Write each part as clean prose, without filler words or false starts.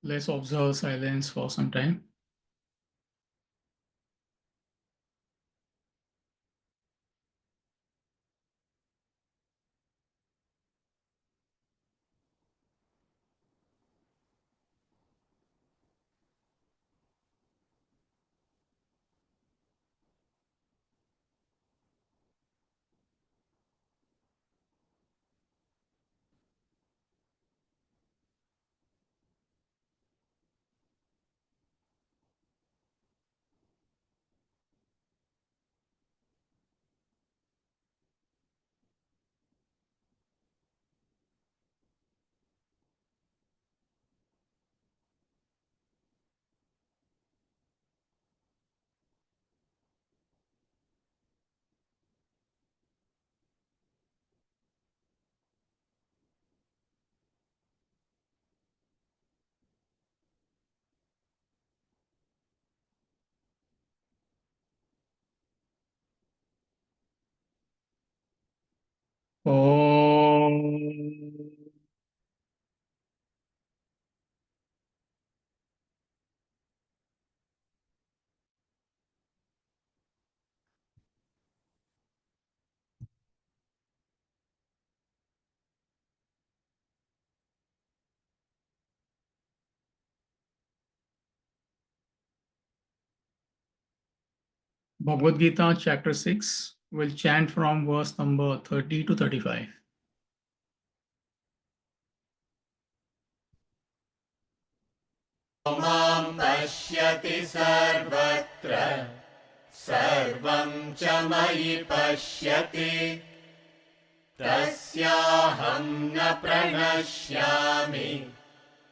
Let's observe silence for some time. Om. Bhagavad Gita, chapter 6. We'll chant from verse number 30 to 35. मां पश्यति सर्वत्र सर्वं च मयि पश्यति तस्याहं न प्रणश्यामि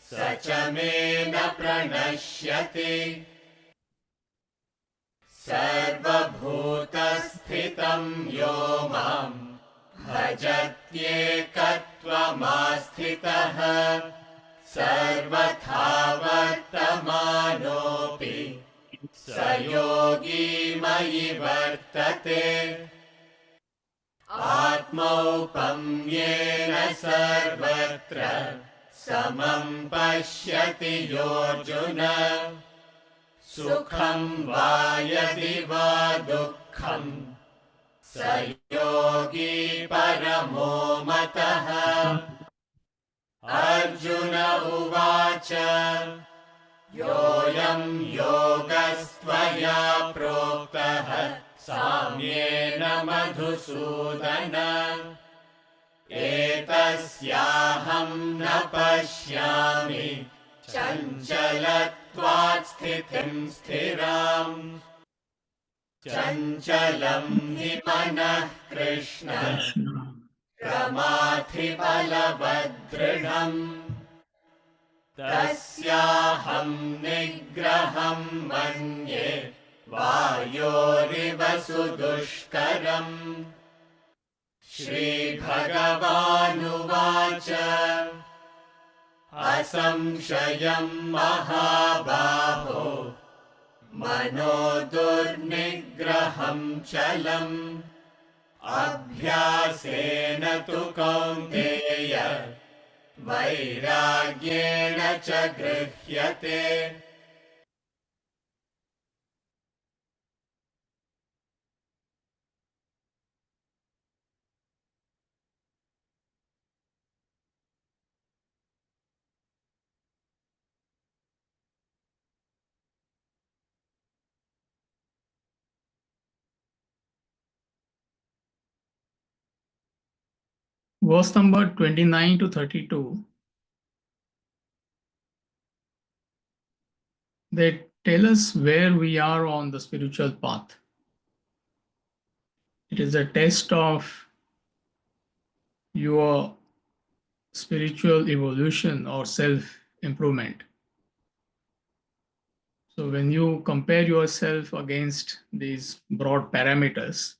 स च मे न प्रणश्यति सर्वभूतस्थितं यो मां भजत्येकत्वमास्थितः सर्वथा वर्तमानोऽपि स योगी मयि वर्तते आत्मौपम्येन सर्वत्र समं पश्यति योऽर्जुन सुखं वा यदि वा दुःखं स योगी परमो मतः अर्जुन उवाच योऽयं योगस्त्वया प्रोक्तः साम्येन मधुसूदन एतस्याहं न पश्यामि चञ्चलत्वात् स्थितिं स्थिराम् चञ्चलं हि मनः कृष्ण प्रमाथिबलवदृढम् तस्याहं निग्रहं मन्ये वायोरिव सुदुष्करम् श्रीभगवानुवाच असंशयं महाबाहो मनो दुर्निग्रहं चलम् अभ्यासेन तु कौन्तेय वैराग्येण च गृह्यते Verse number 29 to 32. They tell us where we are on the spiritual path. It is a test of your spiritual evolution or self-improvement. So when you compare yourself against these broad parameters,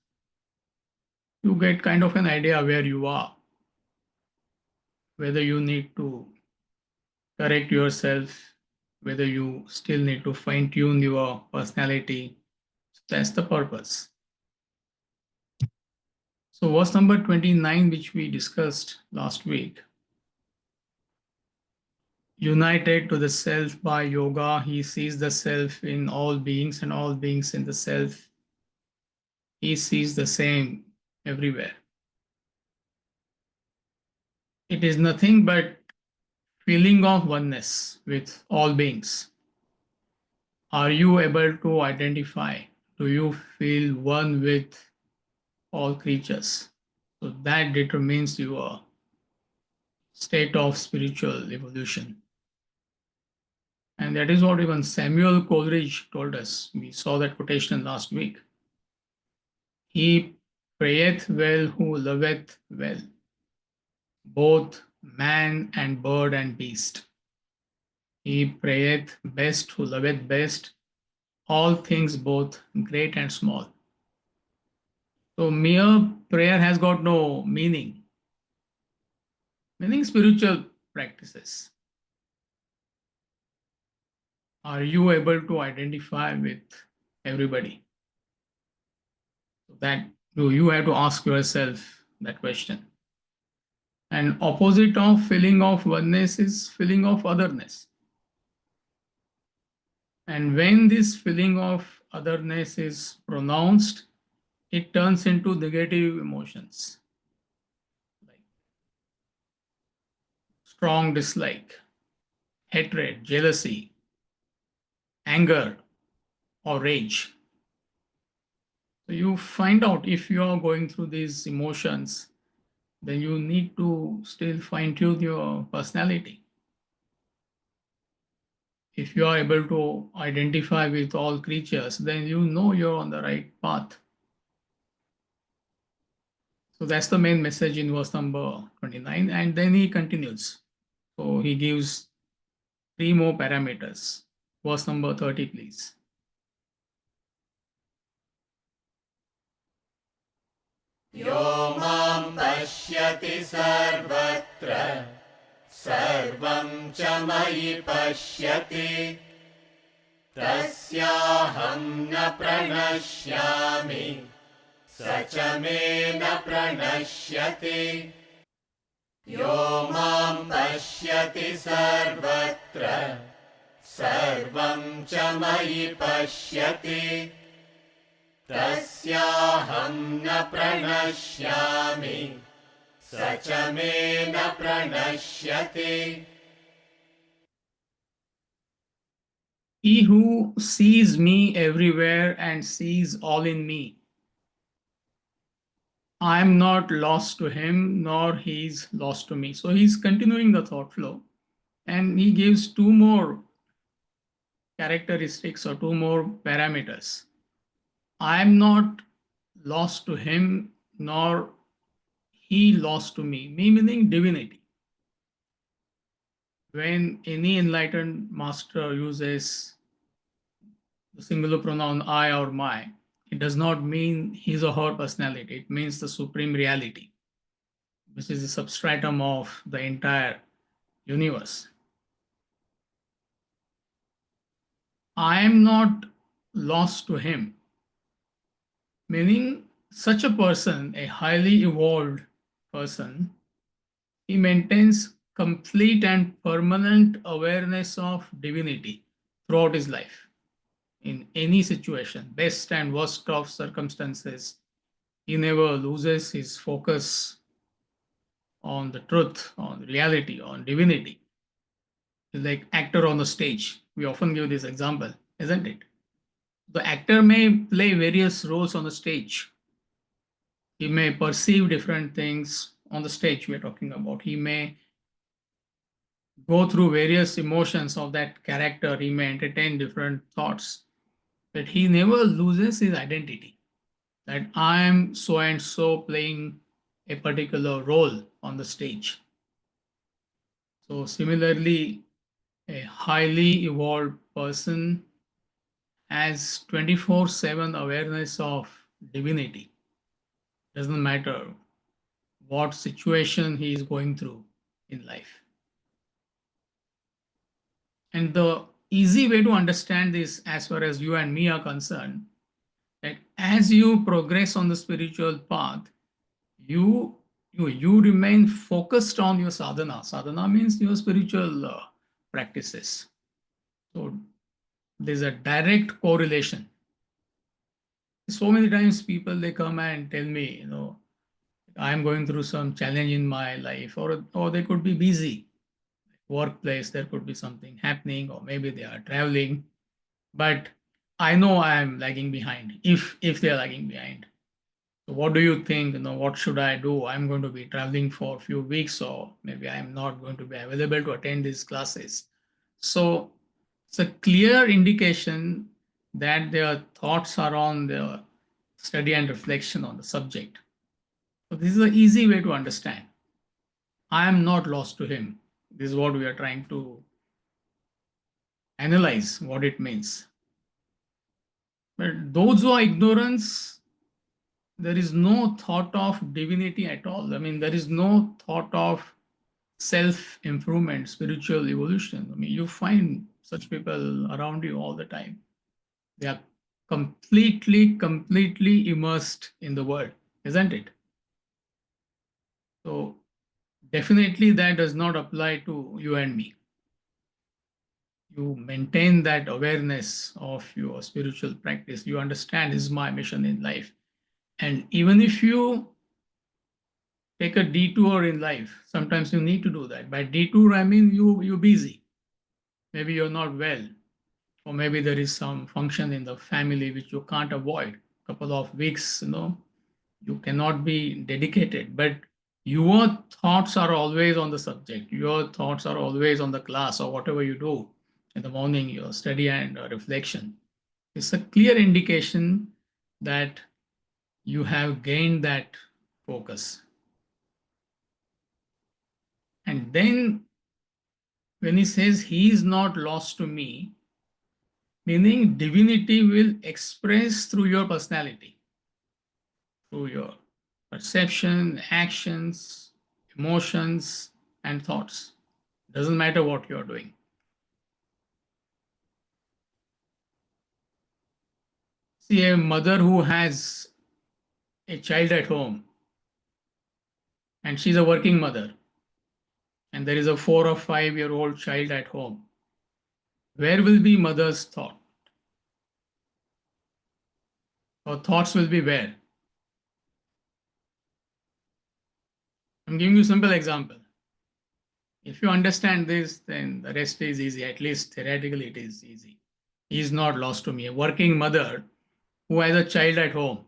you get kind of an idea where you are, whether you need to correct yourself, whether you still need to fine-tune your personality. That's the purpose. So verse number 29, which we discussed last week, united to the self by yoga. He sees the self in all beings and all beings in the self. He sees the same everywhere. It is nothing but feeling of oneness with all beings. Are you able to identify? Do you feel one with all creatures? So that determines your state of spiritual evolution. And that is what even Samuel Coleridge told us. We saw that quotation last week. He prayeth well who loveth well, both man and bird and beast. He prayeth best who loveth best, all things both great and small. So mere prayer has got no meaning. Meaning spiritual practices. Are you able to identify with everybody? That you have to ask yourself that question. And opposite of feeling of oneness is feeling of otherness. And when this feeling of otherness is pronounced, it turns into negative emotions like strong dislike, hatred, jealousy, anger, or rage. So you find out if you are going through these emotions, then you need to still fine tune your personality. If you are able to identify with all creatures, then you know you're on the right path. So that's the main message in verse number 29. And then he continues. So he gives 3 more parameters. Verse number 30, please. यो मां पश्यति सर्वत्र सर्वं च मयि पश्यति तस्याहं न प्रणश्यामि स च मे न प्रणश्यति यो मां पश्यति सर्वत्र सर्वं च मयि पश्यति तस्याहं न प्रणश्यामि स च मे न प्रणश्यति He who sees me everywhere and sees all in me, I am not lost to him, nor he is lost to me. So he's continuing the thought flow, and he gives 2 more characteristics or 2 more parameters. I am not lost to him, nor he lost to me. Me meaning divinity. When any enlightened master uses the singular pronoun I or my, it does not mean his or her personality. It means the supreme reality, which is the substratum of the entire universe. I am not lost to him, meaning such a person, a highly evolved person, he maintains complete and permanent awareness of divinity throughout his life. In any situation, best and worst of circumstances, he never loses his focus on the truth, on reality, on divinity. He's like actor on the stage. We often give this example, isn't it? The actor may play various roles on the stage. He may perceive different things on the stage we're talking about. He may go through various emotions of that character. He may entertain different thoughts, but he never loses his identity. That I am so and so playing a particular role on the stage. So similarly, a highly evolved person has 24/7 awareness of divinity. Doesn't matter what situation he is going through in life. And the easy way to understand this, as far as you and me are concerned, that as you progress on the spiritual path, you remain focused on your sadhana. Sadhana means your spiritual practices. So there's a direct correlation. So many times people, they come and tell me, I'm going through some challenge in my life, or they could be busy. Workplace, there could be something happening, or maybe they are traveling, but I know I am lagging behind, if they are lagging behind. So what do you think? What should I do? I'm going to be traveling for a few weeks, or maybe I'm not going to be available to attend these classes. So it's a clear indication that their thoughts are on their study and reflection on the subject. So this is an easy way to understand. I am not lost to him. This is what we are trying to analyze what it means. But those who are ignorance, there is no thought of divinity at all. I mean, there is no thought of self-improvement, spiritual evolution. I mean, you find such people around you all the time. They are completely immersed in the world, isn't it? So definitely that does not apply to you and me. You maintain that awareness of your spiritual practice. You understand, this is my mission in life. And even if you take a detour in life, sometimes you need to do that. By detour, I mean you're busy. Maybe you're not well, or maybe there is some function in the family which you can't avoid. Couple of weeks, you cannot be dedicated, but your thoughts are always on the subject. Your thoughts are always on the class or whatever you do in the morning, your study and reflection. It's a clear indication that you have gained that focus. And then when he says he is not lost to me, meaning divinity will express through your personality, through your perception, actions, emotions, and thoughts. Doesn't matter what you're doing. See, a mother who has a child at home, and she's a working mother, and there is a 4 or 5 year old child at home. Where will be mother's thought? Her thoughts will be where? I'm giving you a simple example. If you understand this, then the rest is easy. At least theoretically, it is easy. He is not lost to me. A working mother who has a child at home.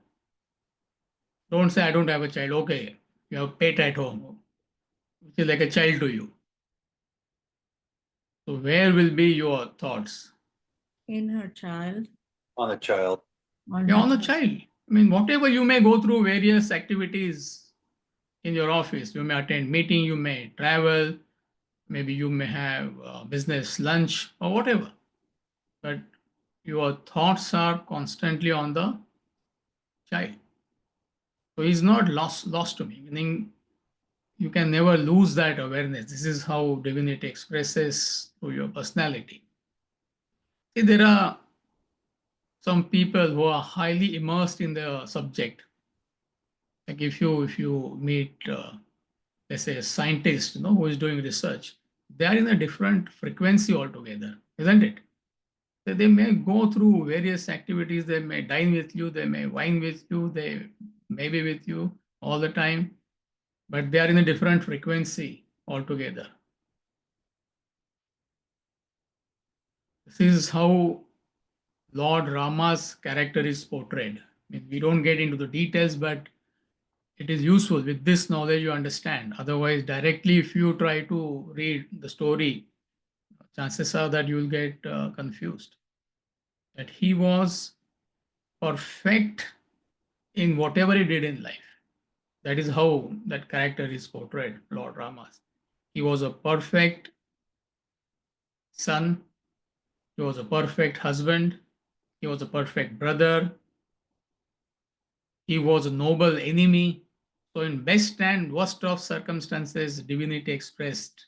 Don't say, I don't have a child. Okay, you have a pet at home, which is like a child to you. So, where will be your thoughts? In her child. On the child. On the child. I mean, whatever you may go through, various activities in your office. You may attend meeting, you may travel, maybe you may have business lunch or whatever. But your thoughts are constantly on the child. So he's not lost to me, meaning you can never lose that awareness. This is how divinity expresses through your personality. See, there are some people who are highly immersed in the subject. Like if you meet, let's say, a scientist, who is doing research, they are in a different frequency altogether, isn't it? They may go through various activities. They may dine with you. They may wine with you. They may be with you all the time, but they are in a different frequency altogether. This is how Lord Rama's character is portrayed. I mean, we don't get into the details, but it is useful. With this knowledge, you understand. Otherwise, directly, if you try to read the story, chances are that you will get confused. That he was perfect in whatever he did in life. That is how that character is portrayed, Lord Rama. He was a perfect son. He was a perfect husband. He was a perfect brother. He was a noble enemy. So in best and worst of circumstances, divinity expressed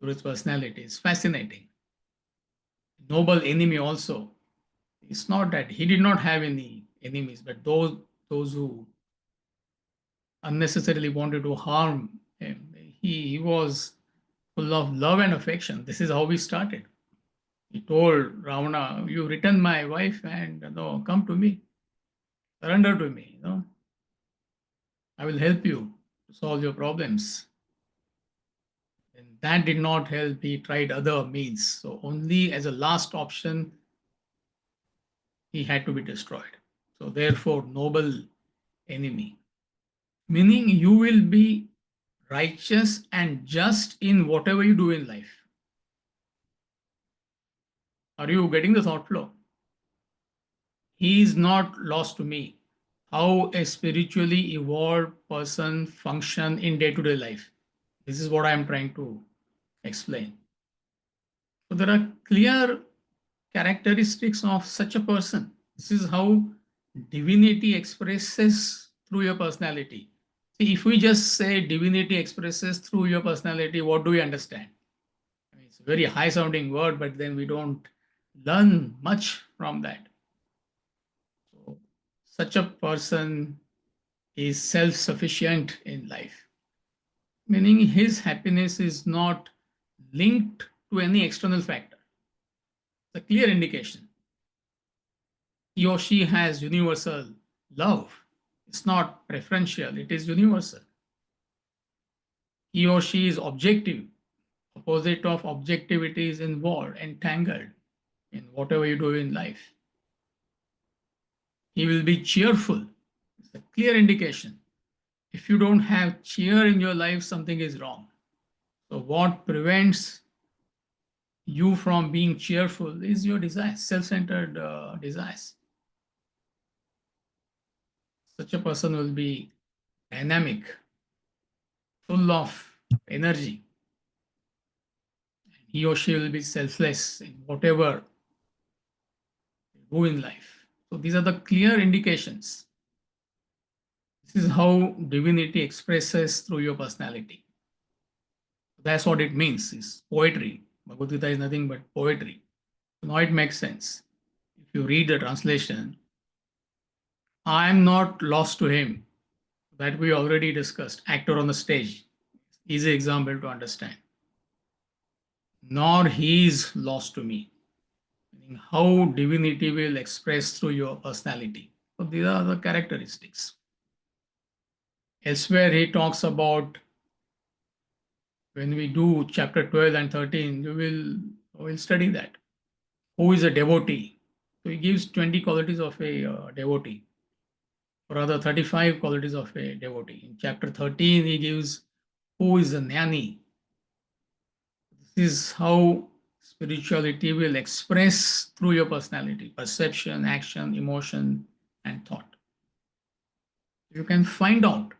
through his personality is fascinating. Noble enemy also. It's not that he did not have any enemies, but those who unnecessarily wanted to harm him, he was full of love and affection. This is how we started. He told Ravana, "You return my wife and come to me, surrender to me. I will help you to solve your problems." And that did not help. He tried other means. So only as a last option, he had to be destroyed. So therefore, noble enemy. Meaning you will be righteous and just in whatever you do in life. Are you getting the thought flow? He is not lost to me. How a spiritually evolved person function in day-to-day life. This is what I am trying to explain. So there are clear characteristics of such a person. This is how divinity expresses through your personality. See, if we just say divinity expresses through your personality, what do we understand? I mean, it's a very high sounding word, but then we don't learn much from that. So, such a person is self sufficient in life, meaning his happiness is not linked to any external factor. It's a clear indication. He or she has universal love. It's not preferential, it is universal. He or she is objective. Opposite of objectivity is involved, entangled in whatever you do in life. He will be cheerful. It's a clear indication. If you don't have cheer in your life, something is wrong. So, what prevents you from being cheerful is your desires, self centered desires. Such a person will be dynamic, full of energy. He or she will be selfless in whatever you do in life. So, these are the clear indications. This is how divinity expresses through your personality. That's what it means, is poetry. Bhagavad Gita is nothing but poetry. So now it makes sense. If you read the translation, I am not lost to him. That we already discussed. Actor on the stage. Easy example to understand. Nor he is lost to me. Meaning how divinity will express through your personality. So these are the characteristics. Elsewhere, he talks about when we do chapter 12 and 13, will study that. Who is a devotee? So he gives 20 qualities of a devotee, or rather 35 qualities of a devotee. In chapter 13, he gives who is a jnani. This is how spirituality will express through your personality, perception, action, emotion, and thought. You can find out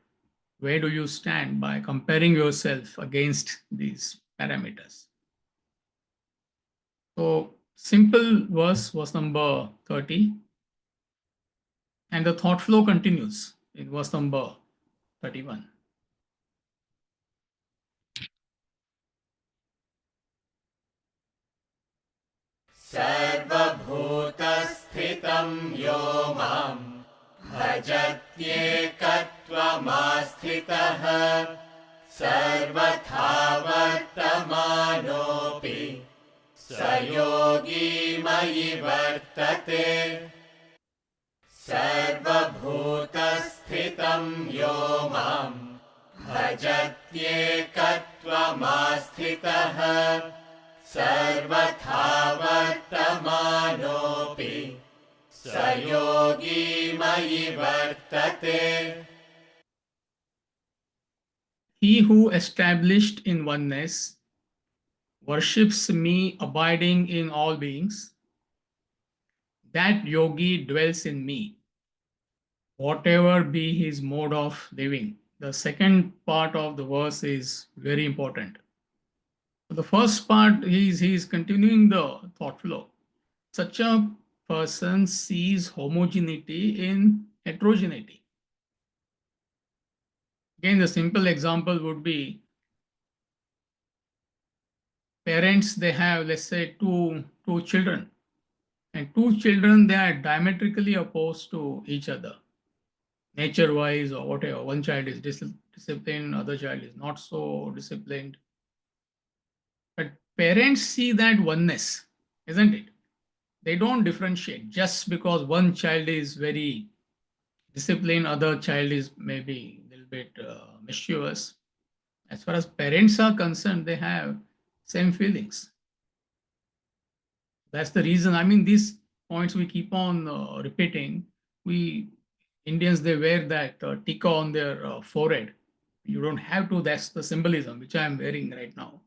where do you stand by comparing yourself against these parameters. So simple verse number 30, and the thought flow continues in verse number 31. सर्वभूतस्थितं यो मां भजत्येकत्वमास्थितः सर्वथा वर्तमानोऽपि स योगी मयि वर्तते सर्वभूतस्थितं यो मां भजत्येकत्वमास्थितः सर्वथा वर्तमानोऽपि स योगी मयि वर्तते. He who established in oneness worships me abiding in all beings, that yogi dwells in me, whatever be his mode of living. The second part of the verse is very important. The first part, he's continuing the thought flow. Such a person sees homogeneity in heterogeneity. Again, the simple example would be parents, they have, let's say, two children. And two children, they are diametrically opposed to each other, nature-wise or whatever. One child is disciplined, other child is not so disciplined. parents see that oneness, isn't it? They don't differentiate just because one child is very disciplined, other child is maybe a little bit mischievous. As far as parents are concerned, they have same feelings. That's the reason. I mean, these points we keep on repeating. We Indians, they wear that tika on their forehead. You don't have to. That's the symbolism which I am wearing right now.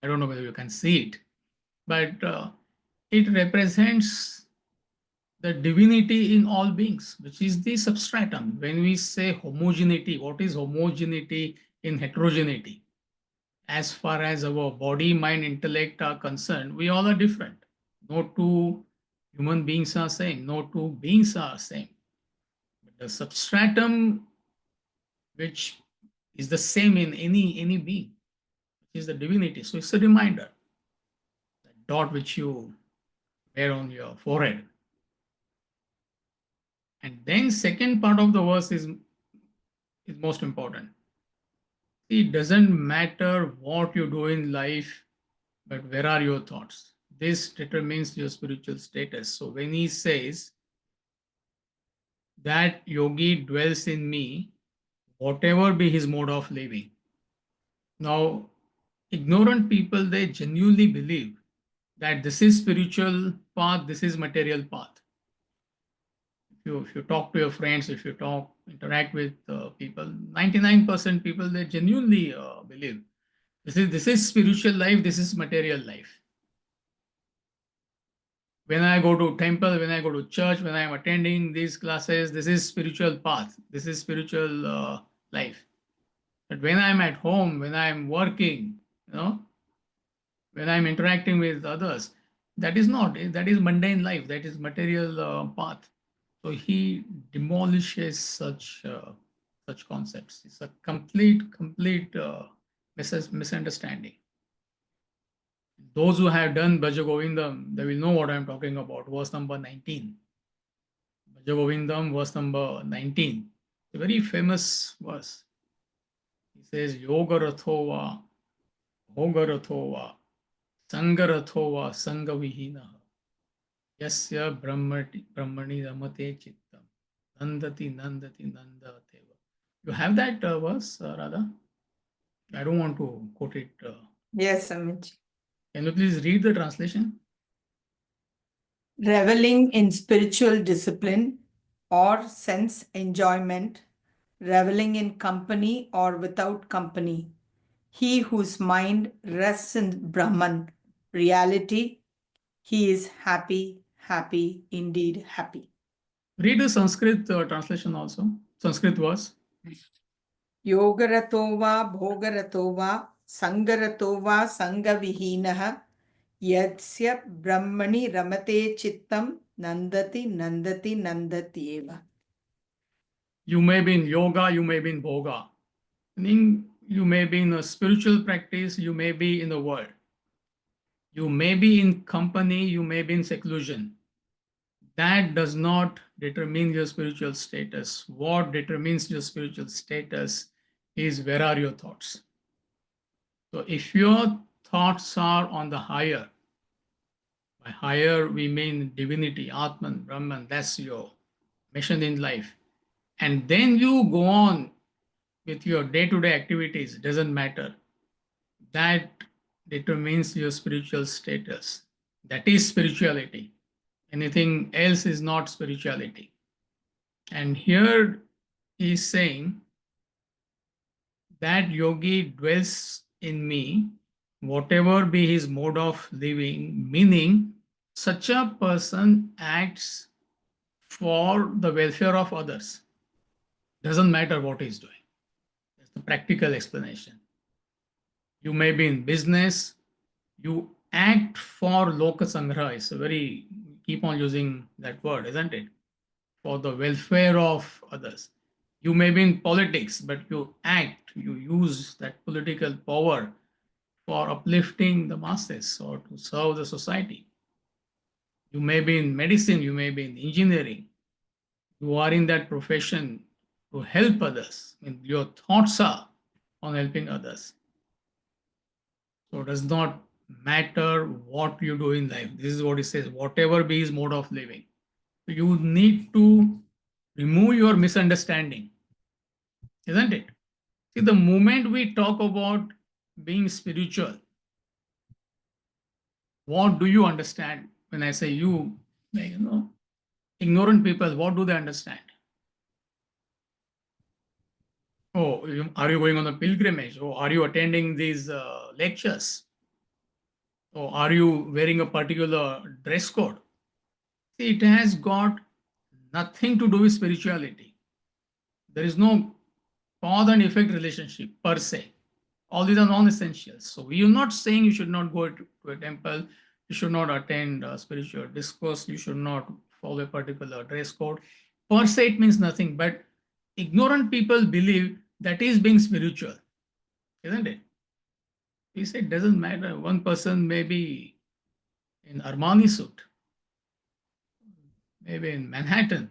I don't know whether you can see it, but it represents the divinity in all beings, which is the substratum. When we say homogeneity, what is homogeneity in heterogeneity? As far as our body, mind, intellect are concerned, we all are different. No two human beings are same. No two beings are same. But the substratum, which is the same in any being, which is the divinity. So it's a reminder. That dot which you wear on your forehead. And then second part of the verse is most important. It doesn't matter what you do in life, but where are your thoughts? This determines your spiritual status. So when he says that yogi dwells in me, whatever be his mode of living. Now, ignorant people, they genuinely believe that this is spiritual path, this is material path. If you talk to your friends, if you interact with people, 99% people, they genuinely believe this is spiritual life, this is material life. When I go to temple, when I go to church, when I am attending these classes, this is spiritual path, this is spiritual life. But when I'm at home, when I'm working, when I'm interacting with others, that is not, that is mundane life, that is material path. So he demolishes such concepts. It's a complete misunderstanding. Those who have done Bhaja Govindam, they will know what I'm talking about. Verse number 19. Bhaja Govindam, verse number 19. It's a very famous verse. He says, Yoga Rathova, Bhoga Rathova, Sangha Rathova, Sangha Vihina. Yasya Brahmani Ramate Chittam. Nandati Nandateva. You have that verse, Radha? I don't want to quote it. Yes, Amit. Can you please read the translation? Reveling in spiritual discipline or sense enjoyment, reveling in company or without company. He whose mind rests in Brahman, reality, he is happy, happy, indeed happy. Read the Sanskrit translation also, Sanskrit verse. Yogarato va bhogarato va sangarato va sangavihinaha yadsya brahmani ramate chittam nandati nandati nandati eva. You may be in yoga, you may be in bhoga. Meaning you may be in a spiritual practice, you may be in the world. You may be in company, you may be in seclusion. That does not determine your spiritual status. What determines your spiritual status is where are your thoughts. So if your thoughts are on the higher, by higher we mean divinity, Atman, Brahman, that's your mission in life. And then you go on with your day-to-day activities, doesn't matter. That determines your spiritual status. That is spirituality. Anything else is not spirituality. And here he is saying that yogi dwells in me, whatever be his mode of living, meaning such a person acts for the welfare of others. Doesn't matter what he's doing. That's the practical explanation. You may be in business, you act for Loka Sangraha. It's a very, keep on using that word, isn't it? For the welfare of others. You may be in politics, but you act, you use that political power for uplifting the masses or to serve the society. You may be in medicine, you may be in engineering. You are in that profession to help others. I mean, your thoughts are on helping others. So it does not matter what you do in life. This is what it says, whatever be his mode of living. You need to remove your misunderstanding, isn't it? See, the moment we talk about being spiritual, what do you understand when I say you? Like, ignorant people, what do they understand? Oh, are you going on a pilgrimage? Or are you attending these lectures? Or are you wearing a particular dress code? See, it has got nothing to do with spirituality. There is no cause and effect relationship per se. All these are non-essentials. So we are not saying you should not go to a temple, you should not attend spiritual discourse, you should not follow a particular dress code. Per se, it means nothing, but ignorant people believe that is being spiritual, isn't it? We say it doesn't matter. One person may be in Armani suit, maybe in Manhattan,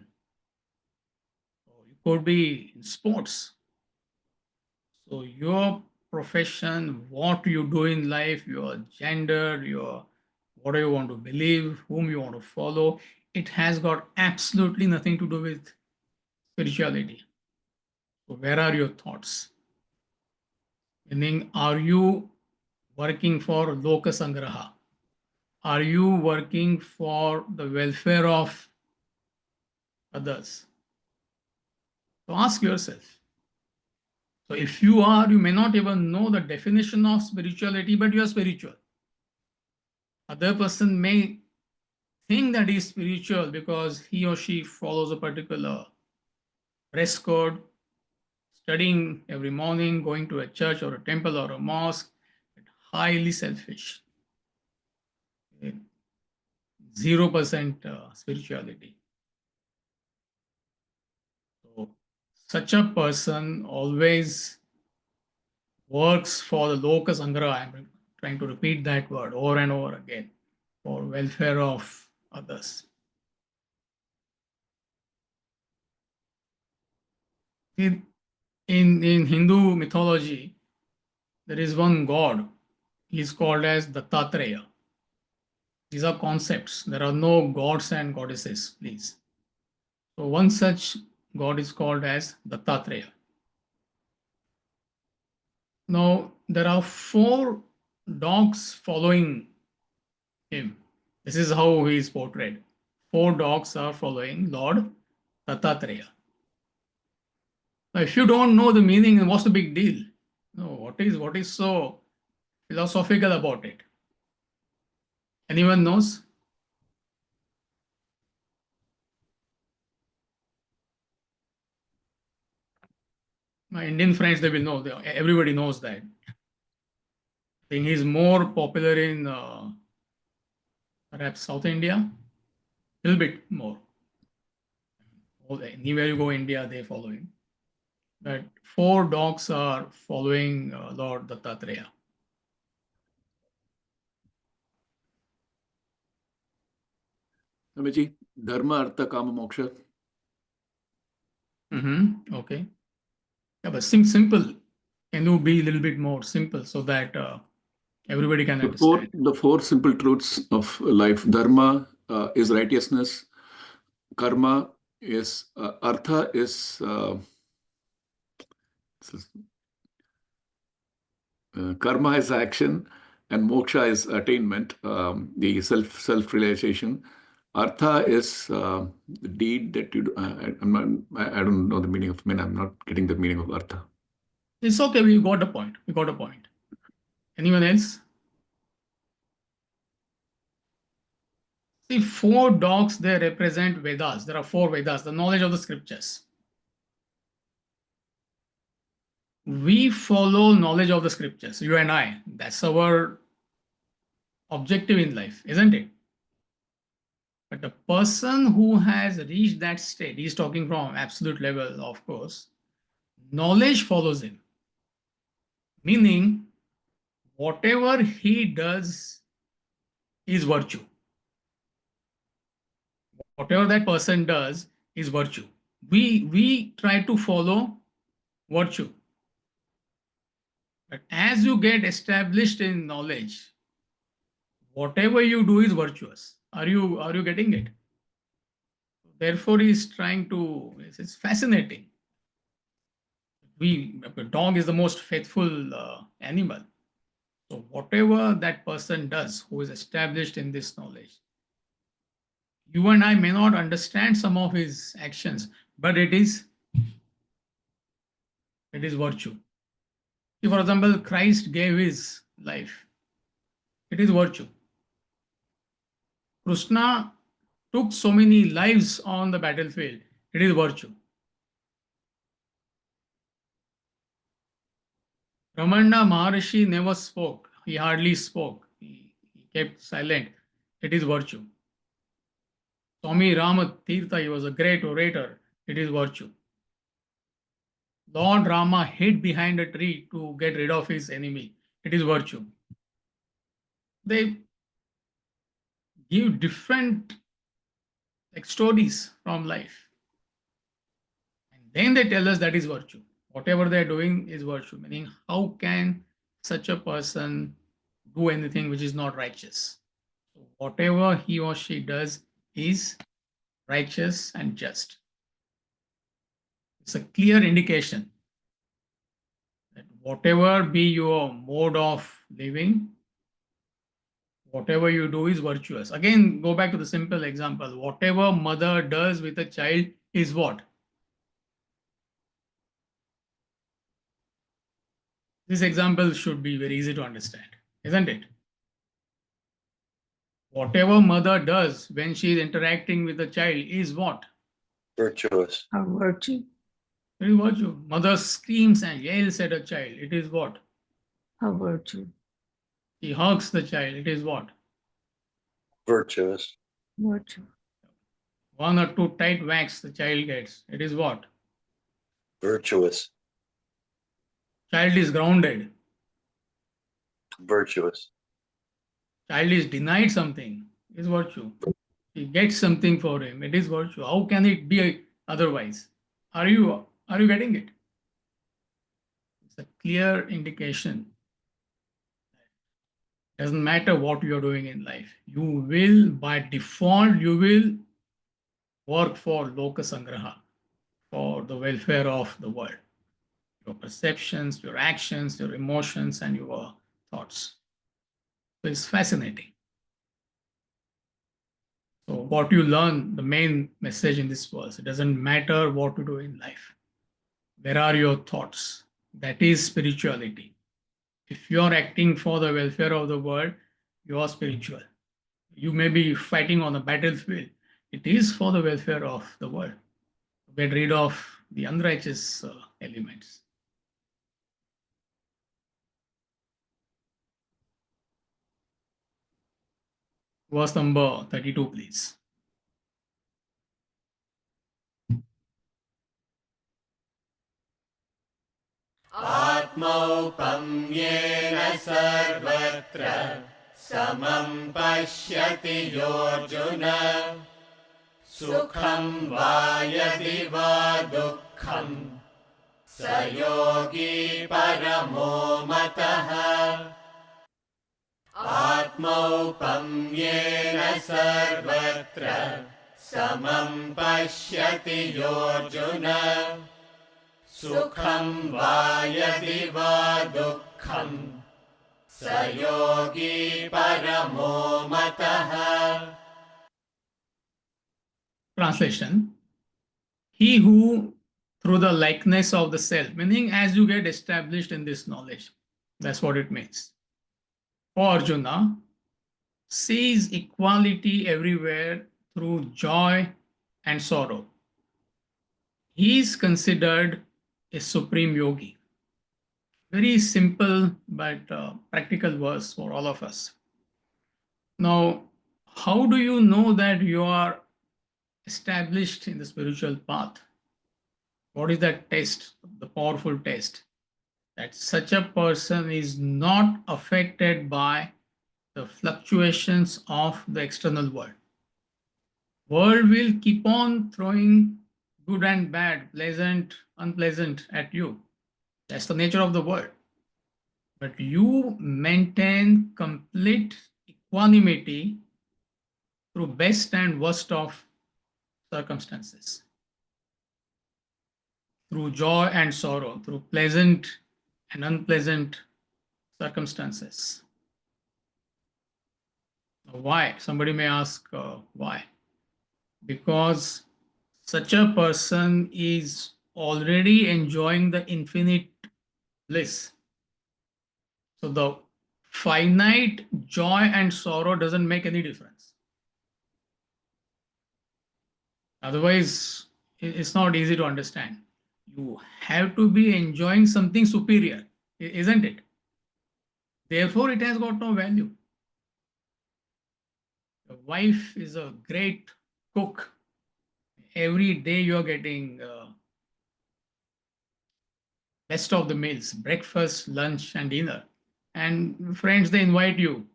or you could be in sports. So your profession, what you do in life, your gender, your what do you want to believe, whom you want to follow, it has got absolutely nothing to do with spirituality. So where are your thoughts? Meaning, are you working for Loka Sangraha? Are you working for the welfare of others? So ask yourself. So if you are, you may not even know the definition of spirituality, but you are spiritual. Other person may think that he is spiritual because he or she follows a particular dress code, studying every morning, going to a church or a temple or a mosque, highly selfish. 0% spirituality. So such a person always works for the Loka Sangraha. I'm trying to repeat that word over and over again, for welfare of others. In Hindu mythology, there is one god. He is called as Dattatreya. These are concepts. There are no gods and goddesses, please. So one such god is called as Dattatreya. Now, there are 4 dogs following him. This is how he is portrayed. 4 dogs are following Lord Dattatreya. Now, if you don't know the meaning, what's the big deal? No, what is so philosophical about it? Anyone knows? My Indian friends, they will know. Everybody knows that. I think he's more popular in perhaps South India, a little bit more. Anywhere you go, India, they follow him. But 4 dogs are following Lord Dattatreya. Swamiji, dharma, artha, kama, moksha. Okay. Yeah, but simple. Can you be a little bit more simple so that everybody can understand? The 4 simple truths of life. Dharma is righteousness. Karma is artha is karma is action, and moksha is attainment, the self-realization. Artha is the deed that you do. I don't know the meaning of. I'm not getting the meaning of artha. It's okay. We got a point. Anyone else? See, 4 dogs, they represent Vedas. There are 4 Vedas, the knowledge of the scriptures. We follow knowledge of the scriptures, you and I. That's our objective in life, isn't it? But the person who has reached that state, he's talking from absolute level, of course, knowledge follows him. Meaning, whatever he does is virtue. Whatever that person does is virtue. We try to follow virtue. But as you get established in knowledge, whatever you do is virtuous. Are you getting it? Therefore, he's trying to, it's fascinating. A dog is the most faithful animal. So whatever that person does who is established in this knowledge, you and I may not understand some of his actions, but it is virtue. See, for example, Christ gave his life. It is virtue. Krishna took so many lives on the battlefield. It is virtue. Ramana Maharshi never spoke. He hardly spoke. He kept silent. It is virtue. Swami Ramatirtha, he was a great orator. It is virtue. Lord Rama hid behind a tree to get rid of his enemy. It is virtue. They give different stories from life. And then they tell us that is virtue. Whatever they're doing is virtue, meaning how can such a person do anything which is not righteous? So whatever he or she does is righteous and just. It's a clear indication that whatever be your mode of living, whatever you do is virtuous. Again, go back to the simple example. Whatever mother does with a child is what? This example should be very easy to understand, isn't it? Whatever mother does when she is interacting with a child is what? Virtuous. A virtue. It is virtue. Mother screams and yells at a child. It is what? A virtue. She hugs the child. It is what? Virtuous. Virtue. One or two tight whacks the child gets. It is what? Virtuous. Child is grounded. Virtuous. Child is denied something. It is virtue. He gets something for him. It is virtue. How can it be otherwise? Are you getting it? It's a clear indication. Doesn't matter what you're doing in life. You will, by default, you will work for Loka Sangraha, for the welfare of the world. Your perceptions, your actions, your emotions, and your thoughts. So it's fascinating. So what you learn, the main message in this verse, it doesn't matter what you do in life. Where are your thoughts? That is spirituality. If you're acting for the welfare of the world, you are spiritual. You may be fighting on the battlefield. It is for the welfare of the world. Get rid of the unrighteous elements. Verse number 32, please. आत्मौपम्येन सर्वत्र समं पश्यति योऽर्जुन सुखं वा यदि वा दुःखं स योगी परमो मतः आत्मौपम्येन सर्वत्र समं पश्यति योऽर्जुन सुखं वा यदि वा दुःखं स योगी परमो मतः. Translation: He who through the likeness of the self, meaning as you get established in this knowledge, that's what it means. For Arjuna, sees equality everywhere through joy and sorrow. He is considered a supreme yogi. Very simple but practical verse for all of us. Now, how do you know that you are established in the spiritual path? What is that test, the powerful test? That such a person is not affected by the fluctuations of the external world. World will keep on throwing good and bad, pleasant, unpleasant at you. That's the nature of the world. But you maintain complete equanimity through best and worst of circumstances, through joy and sorrow, through pleasant and unpleasant circumstances. Why? Somebody may ask why. Because such a person is already enjoying the infinite bliss. So the finite joy and sorrow doesn't make any difference. Otherwise, it's not easy to understand. You have to be enjoying something superior, isn't it? Therefore, it has got no value. The wife is a great cook. Every day you are getting best of the meals, breakfast, lunch, and dinner. And friends, they invite you.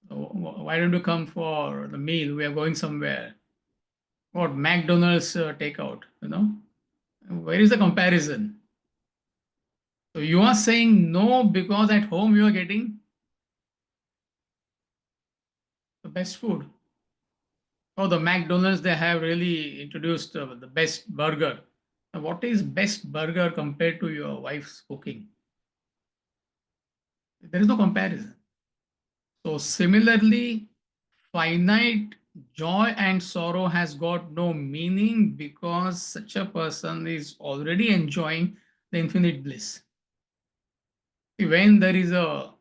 Why don't you come for the meal? We are going somewhere. What, McDonald's takeout, you know? Where is the comparison? So you are saying no because at home you are getting the best food. Oh, the McDonald's, they have really introduced the best burger. Now, what is best burger compared to your wife's cooking? There is no comparison. So similarly, finite joy and sorrow has got no meaning because such a person is already enjoying the infinite bliss. When there is a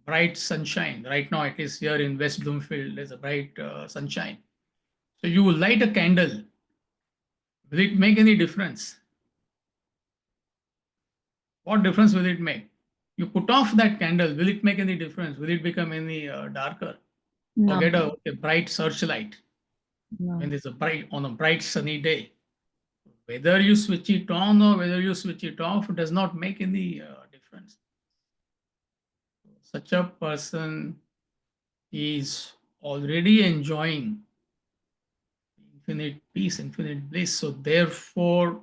bright sunshine, right now it is here in West Bloomfield, there's a bright sunshine. So you light a candle, will it make any difference? What difference will it make? You put off that candle, will it make any difference? Will it become any darker? No. Or get a bright searchlight No. when there's on a bright sunny day. Whether you switch it on or whether you switch it off does not make any difference. Such a person is already enjoying infinite peace, infinite bliss. So therefore,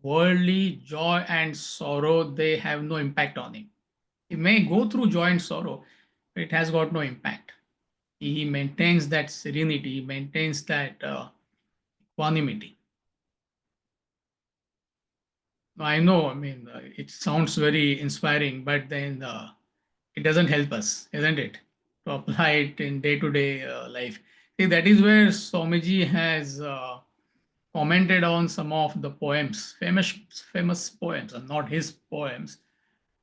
worldly joy and sorrow, they have no impact on him. He may go through joy and sorrow, but it has got no impact. He maintains that serenity, he maintains that equanimity. I know, I mean, it sounds very inspiring, but then it doesn't help us, isn't it? To apply it in day-to-day life. See, that is where Swamiji has commented on some of the poems, famous poems, and not his poems.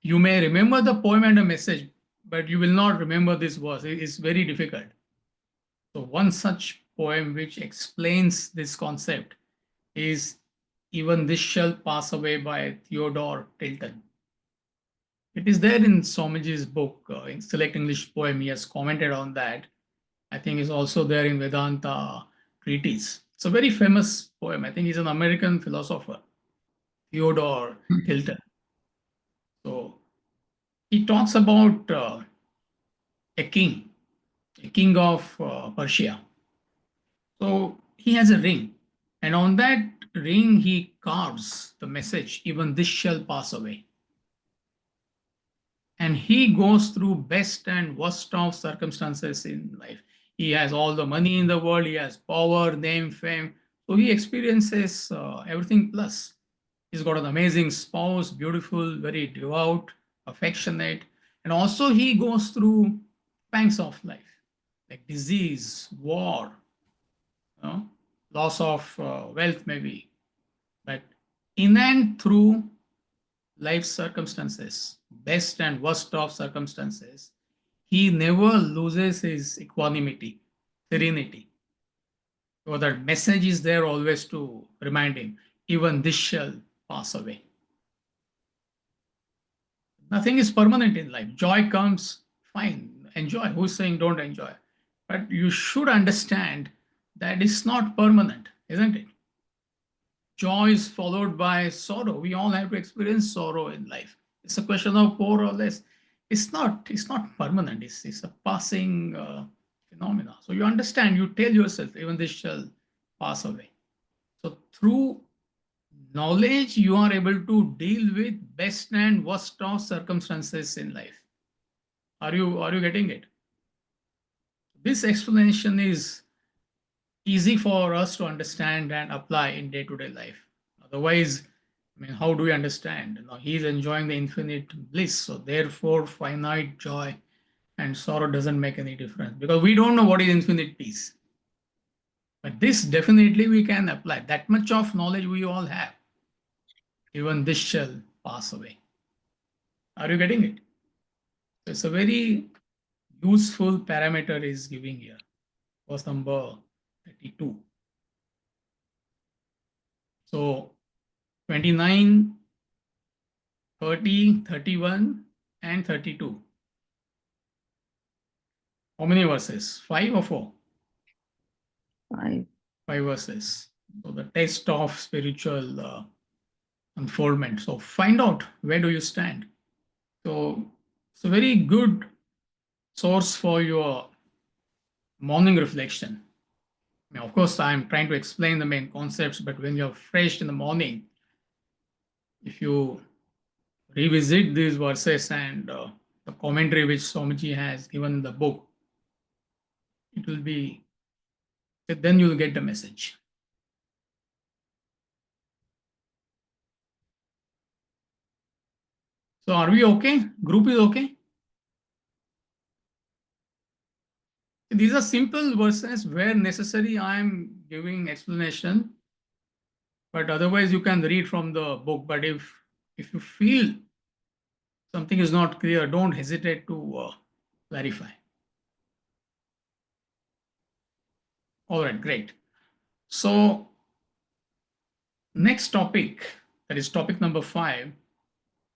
You may remember the poem and a message, but you will not remember this verse. It is very difficult. So one such poem which explains this concept is Even This Shall Pass Away by Theodore Tilton. It is there in Swamiji's book, in Select English Poem. He has commented on that. I think it's also there in Vedanta Treatise. It's a very famous poem. I think he's an American philosopher, Theodore Tilton. So he talks about a king of Persia. So he has a ring, and on that ring he carves the message, even this shall pass away. And he goes through best and worst of circumstances in life. He has all the money in the world, he has power, name, fame. So he experiences everything plus. He's got an amazing spouse, beautiful, very devout, affectionate. And also he goes through pangs of life, like disease, war, you know, loss of wealth maybe. But in and through life circumstances, best and worst of circumstances, he never loses his equanimity, serenity. So that message is there always to remind him, even this shall pass away. Nothing is permanent in life. Joy comes, fine, enjoy. Who's saying don't enjoy? But you should understand that it's not permanent, isn't it? Joy is followed by sorrow. We all have to experience sorrow in life. It's a question of more or less. It's not permanent. It's a passing phenomena. So you understand, you tell yourself, even this shall pass away. So through knowledge, you are able to deal with best and worst of circumstances in life. Are you getting it? This explanation is easy for us to understand and apply in day-to-day life. Otherwise, I mean, how do we understand? You know, he's enjoying the infinite bliss, so therefore finite joy and sorrow doesn't make any difference because we don't know what is infinite peace. But this definitely we can apply. That much of knowledge we all have. Even this shall pass away. Are you getting it? So it's a very useful parameter is giving here. Verse number 32. So 29, 30, 31, and 32. How many verses? 5 or 4? 5. 5 verses. So the test of spiritual unfoldment. So find out where do you stand. So it's a very good source for your morning reflection. I mean, of course, I'm trying to explain the main concepts, but when you're fresh in the morning, if you revisit these verses and the commentary which Swamiji has given in the book, it will be, then you'll get the message. So are we okay? Group is okay? These are simple verses where necessary I am giving explanation, but otherwise you can read from the book. But if you feel something is not clear, don't hesitate to clarify. All right, great. So next topic, that is topic number 5,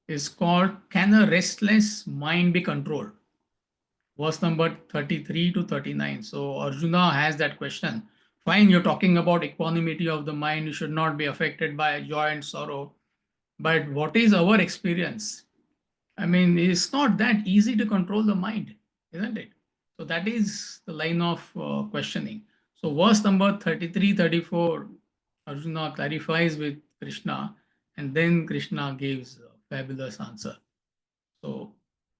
is called, can a restless mind be controlled? Verse number 33 to 39. So Arjuna has that question. Fine, you're talking about equanimity of the mind. You should not be affected by joy and sorrow. But what is our experience? I mean, it's not that easy to control the mind, isn't it? So that is the line of questioning. So verse number 33, 34, Arjuna clarifies with Krishna, and then Krishna gives a fabulous answer. So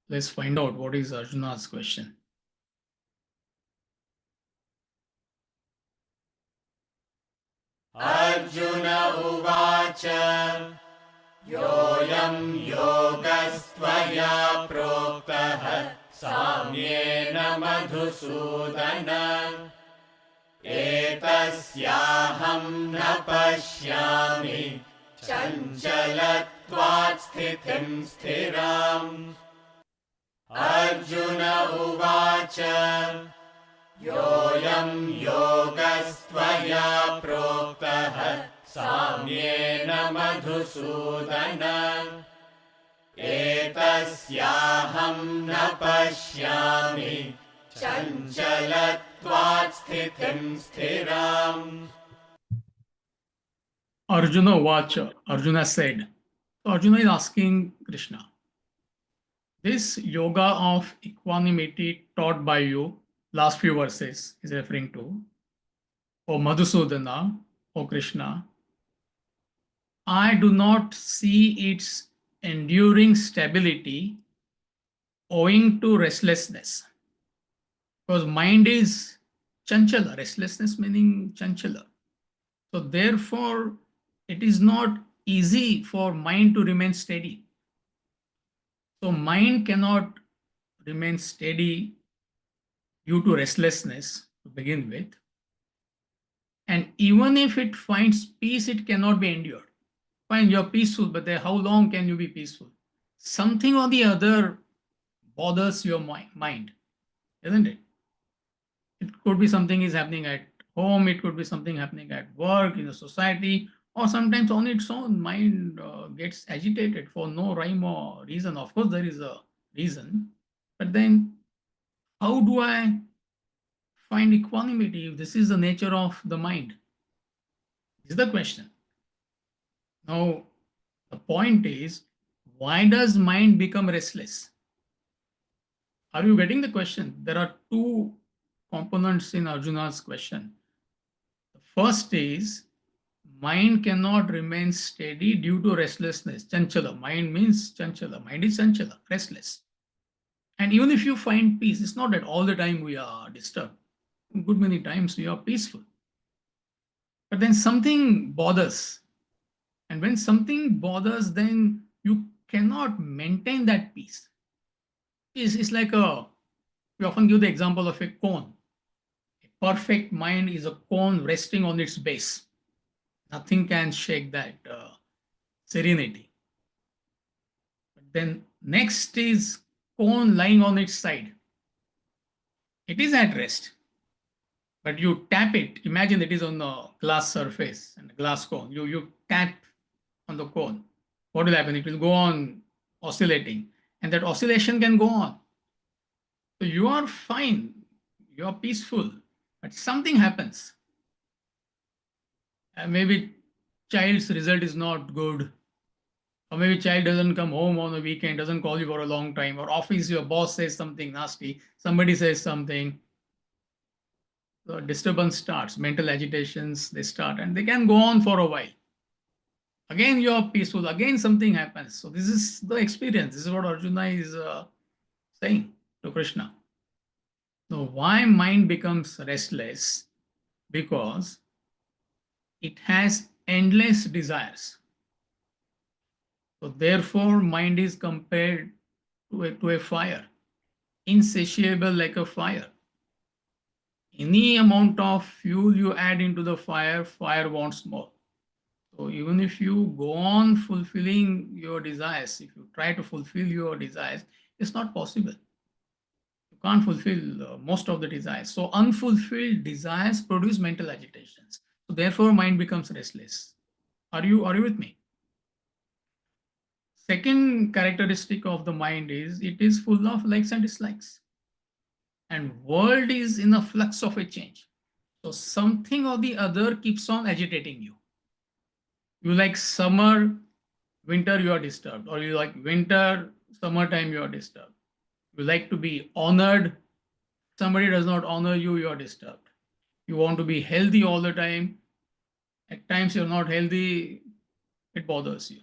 let's find out what is Arjuna's question. Arjuna uvacha yoyam yogastvaya proktah samyena madhusudana etasyaham na pashyami chanchalatvat sthithim sthiram. Arjuna uvacha yoyam yogastvaya proktah samyena madhusudana etasyaham na pashyami chanchalatvat sthithim sthiram. Arjuna Vacha, Arjuna said. So Arjuna is asking Krishna, this yoga of equanimity taught by you, last few verses is referring to, O Madhusudana, O Krishna, I do not see its enduring stability owing to restlessness. Because mind is chanchala, restlessness meaning chanchala. So therefore, it is not easy for mind to remain steady. So mind cannot remain steady due to restlessness to begin with. And even if it finds peace, it cannot be endured. Fine, you're peaceful, but how long can you be peaceful? Something or the other bothers your mind, isn't it? It could be something is happening at home, it could be something happening at work, in the society, or sometimes on its own, mind gets agitated for no rhyme or reason. Of course, there is a reason, but then how do I find equanimity if this is the nature of the mind? This is the question. Now, the point is, why does mind become restless? Are you getting the question? There are two components in Arjuna's question. The first is, mind cannot remain steady due to restlessness. Chanchala. Mind means chanchala. Mind is chanchala, restless. And even if you find peace, it's not that all the time we are disturbed. Good many times we are peaceful. But then something bothers. And when something bothers, then you cannot maintain that peace. It's like we often give the example of a cone. A perfect mind is a cone resting on its base. Nothing can shake that serenity. But then next is cone lying on its side. It is at rest. But you tap it. Imagine it is on the glass surface and a glass cone. You tap on the cone. What will happen? It will go on oscillating, and that oscillation can go on. So you are fine, you are peaceful, but something happens. Maybe child's result is not good, or maybe child doesn't come home on the weekend, doesn't call you for a long time, or office your boss says something nasty, somebody says something. The disturbance starts, mental agitations, they start, and they can go on for a while. Again, you are peaceful, again something happens. So this is the experience. This is what Arjuna is saying to Krishna. So why mind becomes restless? Because it has endless desires. So therefore, mind is compared to a fire, insatiable like a fire. Any amount of fuel you add into the fire, fire wants more. So even if you go on fulfilling your desires, if you try to fulfill your desires, it's not possible. You can't fulfill most of the desires. So unfulfilled desires produce mental agitations. So therefore, mind becomes restless. Are you with me? Second characteristic of the mind is it is full of likes and dislikes. And world is in a flux of a change. So something or the other keeps on agitating you. You like summer, winter, you are disturbed. Or you like winter, summertime, you are disturbed. You like to be honored. Somebody does not honor you, you are disturbed. You want to be healthy all the time. At times you're not healthy, it bothers you.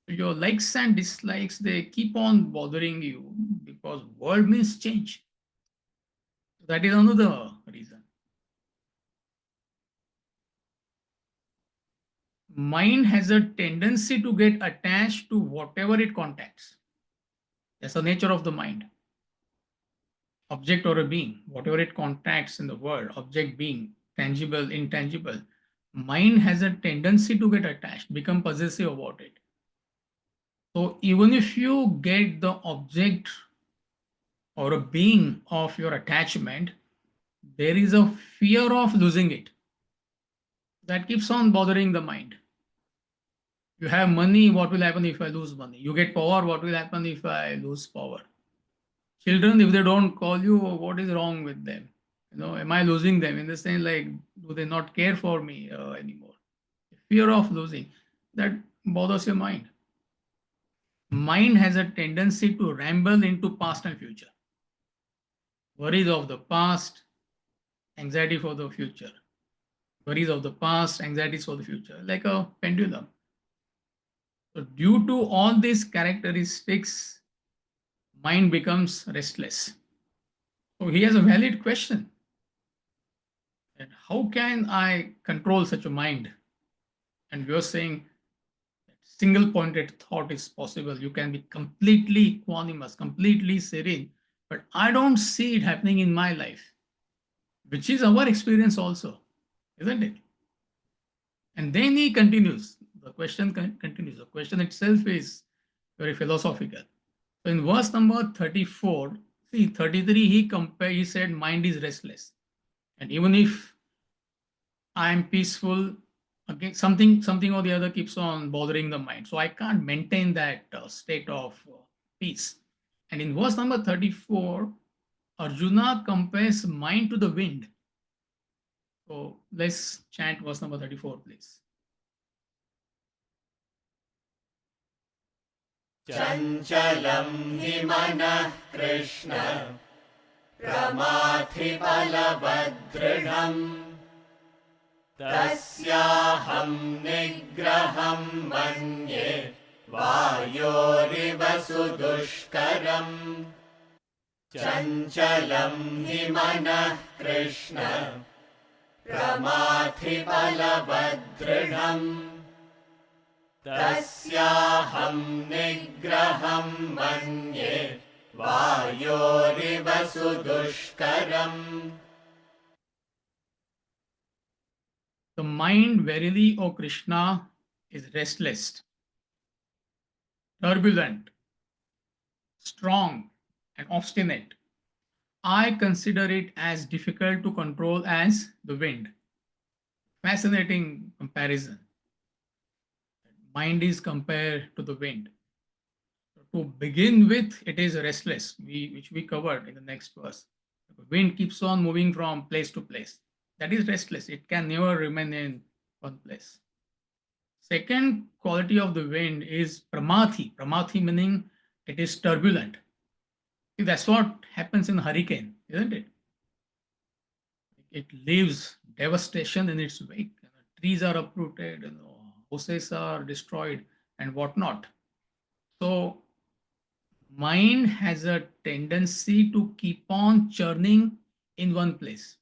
Your likes and dislikes, they keep on bothering you because world means change. That is another reason. Mind has a tendency to get attached to whatever it contacts. That's the nature of the mind. Object or a being, whatever it contacts in the world, object, being, tangible, intangible, mind has a tendency to get attached, become possessive about it. So even if you get the object or a being of your attachment, there is a fear of losing it. That keeps on bothering the mind. You have money, what will happen if I lose money? You get power, what will happen if I lose power? Children, if they don't call you, what is wrong with them? Am I losing them? In the sense, like, do they not care for me anymore? Fear of losing, that bothers your mind. Mind has a tendency to ramble into past and future. Worries of the past, anxiety for the future. Worries of the past, anxieties for the future, like a pendulum. So due to all these characteristics, mind becomes restless. So he has a valid question. And how can I control such a mind? And we are saying that single pointed thought is possible. You can be completely equanimous, completely serene. But I don't see it happening in my life, which is our experience also, isn't it? And then he continues. The question continues. The question itself is very philosophical. So in verse number 34, see 33, he said mind is restless. And even if I am peaceful, again something or the other keeps on bothering the mind. So I can't maintain that state of peace. And in verse number 34, Arjuna compares mind to the wind. So let's chant verse number 34, please. चञ्चलं हि मनः कृष्ण प्रमाथिबलवदृढम् तस्याहं निग्रहं मन्ये वायोरिव सुदुष्करम्. चञ्चलं हि मनः कृष्ण प्रमाथि बलवदृढम् तस्याहं निग्रहं मन्ये वायोरिव सुदुष्करम्. The mind, verily, O Krishna, is restless, turbulent, strong, and obstinate. I consider it as difficult to control as the wind. Fascinating comparison. Mind is compared to the wind. To begin with, it is restless, which we covered in the next verse. The wind keeps on moving from place to place. That is restless. It can never remain in one place. Second quality of the wind is pramathi. Pramathi meaning it is turbulent. See, that's what happens in hurricane, isn't it? It leaves devastation in its wake. Trees are uprooted, houses are destroyed, and whatnot. So, mind has a tendency to keep on churning in one place.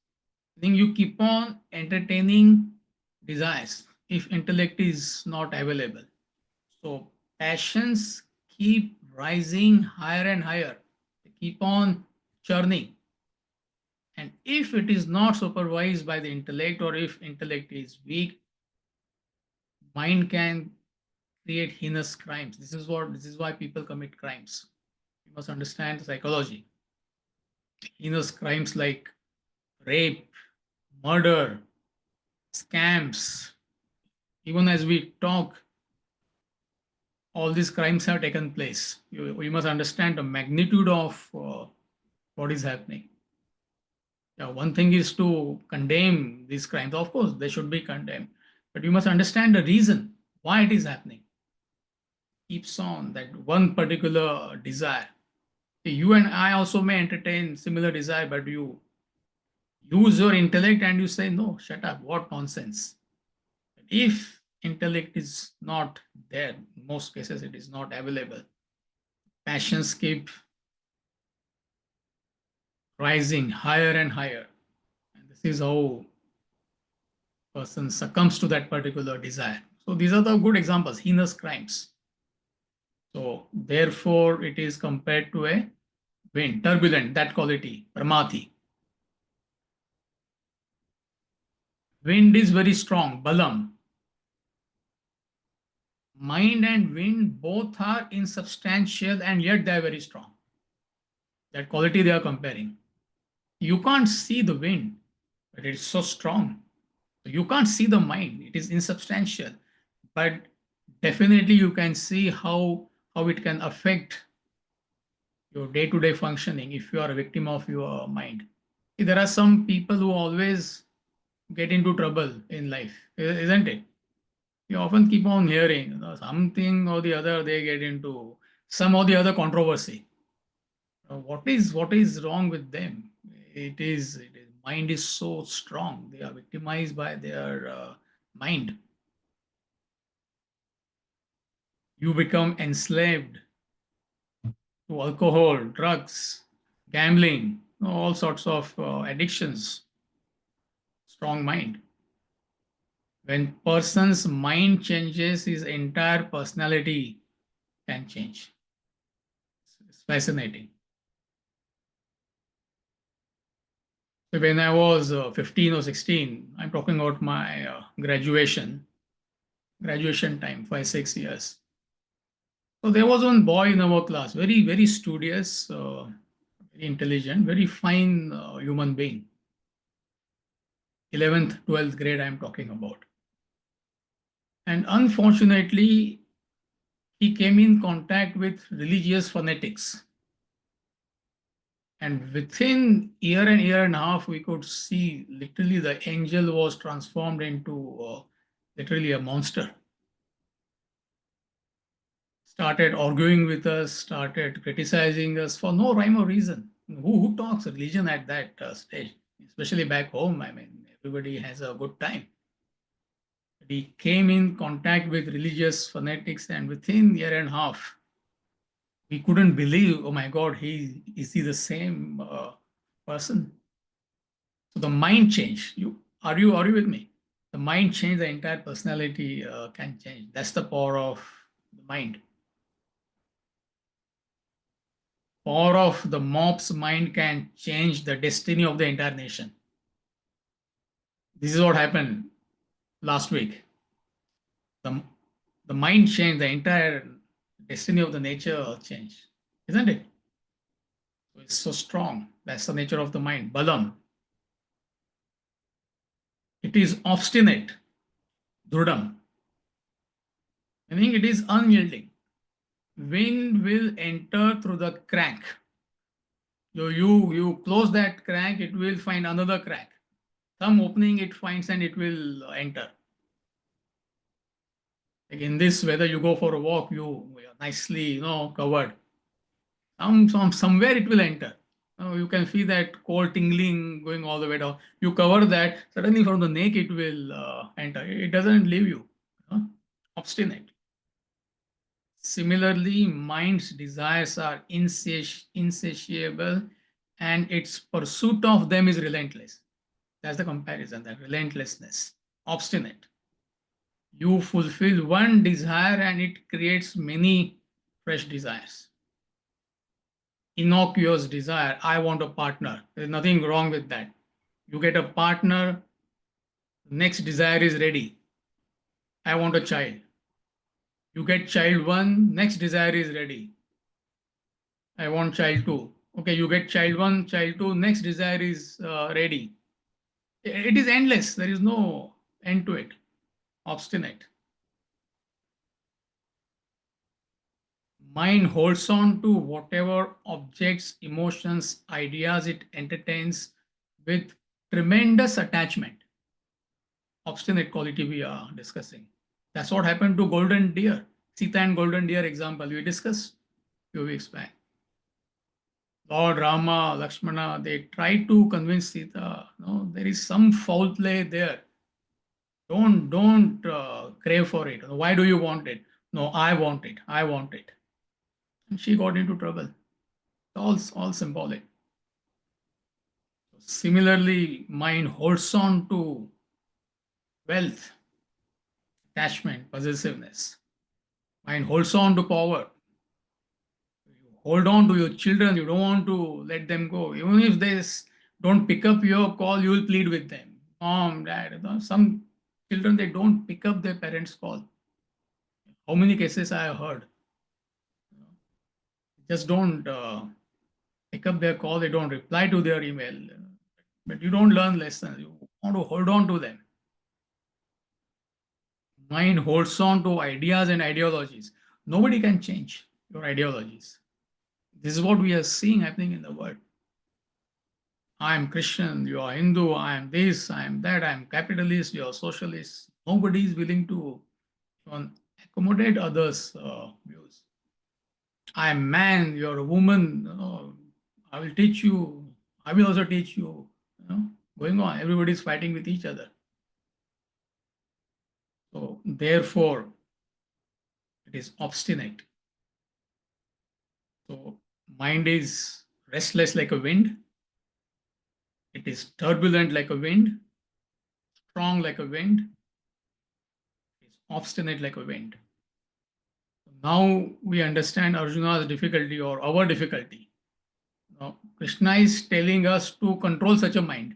Then you keep on entertaining desires if intellect is not available. So passions keep rising higher and higher. They keep on churning. And if it is not supervised by the intellect, or if intellect is weak, mind can create heinous crimes. This is why people commit crimes. You must understand psychology. Heinous crimes like rape, murder, scams. Even as we talk, all these crimes have taken place. We must understand the magnitude of what is happening. Yeah, one thing is to condemn these crimes. Of course, they should be condemned. But you must understand the reason why it is happening. Keeps on that one particular desire. You and I also may entertain similar desire, but you use your intellect and you say, no, shut up, what nonsense. If intellect is not there, in most cases it is not available, passions keep rising higher and higher. And this is how person succumbs to that particular desire. So these are the good examples, heinous crimes. So therefore it is compared to a wind, turbulent, that quality, pramathi. Wind is very strong, balam. Mind and wind both are insubstantial and yet they are very strong. That quality they are comparing. You can't see the wind, but it's so strong. You can't see the mind, it is insubstantial, but definitely you can see how it can affect your day-to-day functioning if you are a victim of your mind. See, there are some people who always get into trouble in life, isn't it? You often keep on hearing something or the other, they get into some or the other controversy. What is wrong with them? Mind is so strong. They are victimized by their mind. You become enslaved to alcohol, drugs, gambling, all sorts of addictions. Strong mind. When person's mind changes, his entire personality can change. It's fascinating. So when I was 15 or 16, I'm talking about my graduation time, 5-6 years. So there was one boy in our class, very, very studious, very intelligent, very fine human being. 11th, 12th grade I'm talking about. And unfortunately, he came in contact with religious fanatics. And within year and a half, we could see literally the angel was transformed into literally a monster. Started arguing with us, started criticizing us for no rhyme or reason. Who talks religion at that stage? Especially back home, I mean, everybody has a good time. He came in contact with religious fanatics, and within a year and a half, We couldn't believe, oh my God, is he the same person? So the mind change. Are you with me? The mind change, the entire personality can change. That's the power of the mind. Power of the mob's mind can change the destiny of the entire nation. This is what happened last week. The mind changed, the entire destiny of the nature changed, isn't it? So it's so strong. That's the nature of the mind. Balam. It is obstinate. Drudam. Meaning it is unyielding. Wind will enter through the crack. So you close that crack, it will find another crack. Some opening it finds and it will enter. Like in this weather, you go for a walk, you are nicely, covered. Somewhere it will enter. You can feel that cold tingling going all the way down. You cover that, suddenly from the neck it will enter. It doesn't leave you. Obstinate. Similarly, mind's desires are insatiable and its pursuit of them is relentless. That's the comparison, that relentlessness. Obstinate. You fulfill one desire and it creates many fresh desires. Innocuous desire, I want a partner. There's nothing wrong with that. You get a partner, next desire is ready. I want a child. You get child 1, next desire is ready. I want child 2. Okay, you get child 1, child 2, next desire is ready. It is endless. There is no end to it. Obstinate. Mind holds on to whatever objects, emotions, ideas it entertains with tremendous attachment. Obstinate quality we are discussing. That's what happened to golden deer. Sita and golden deer example we discussed a few weeks back. Lord Rama, Lakshmana, they tried to convince Sita, no, there is some foul play there. Don't crave for it. Why do you want it? No, I want it. I want it. And she got into trouble. All symbolic. Similarly, mind holds on to wealth, attachment, possessiveness. Mind holds on to power. You hold on to your children. You don't want to let them go. Even if they don't pick up your call, you will plead with them. Mom, dad. Some children, they don't pick up their parents' call. How many cases I have heard? Just don't pick up their call. They don't reply to their email. But you don't learn lessons. You want to hold on to them. Mind holds on to ideas and ideologies. Nobody can change your ideologies. This is what we are seeing happening in the world. I am Christian, you are Hindu, I am this, I am that, I am capitalist, you are socialist. Nobody is willing to accommodate others' views. I am man, you are a woman, I will teach you, I will also teach you. Going on, everybody is fighting with each other. So therefore, it is obstinate. So mind is restless like a wind. It is turbulent like a wind, strong like a wind. It is obstinate like a wind. Now we understand Arjuna's difficulty or our difficulty. Now, Krishna is telling us to control such a mind.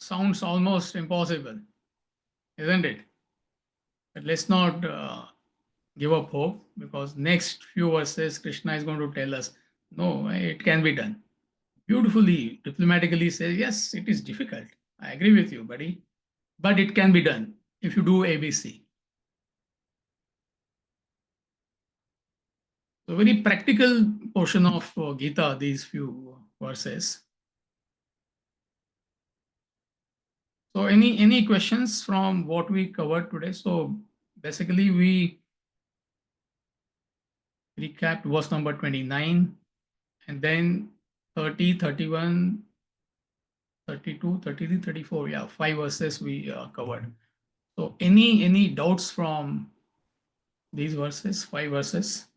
Sounds almost impossible, isn't it? But let's not give up hope, because next few verses Krishna is going to tell us, no, it can be done. Beautifully, diplomatically says, yes, it is difficult. I agree with you, buddy, but it can be done if you do ABC. So very practical portion of Gita, these few verses. So any questions from what we covered today? So basically we recapped verse number 29 and then 30, 31, 32, 33, 34. Yeah, 5 verses we covered. So any doubts from these verses, 5 verses?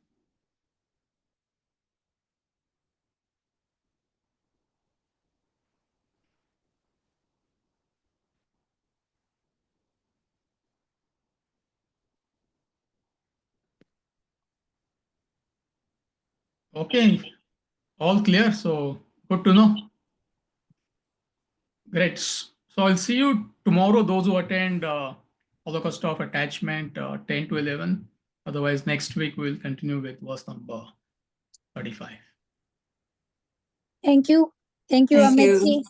Okay, all clear. So good to know. Great. So I'll see you tomorrow, those who attend Holocaust of Attachment 10 to 11. Otherwise, next week we'll continue with verse number 35. Thank you. Thank you, Thank Amit you. ji.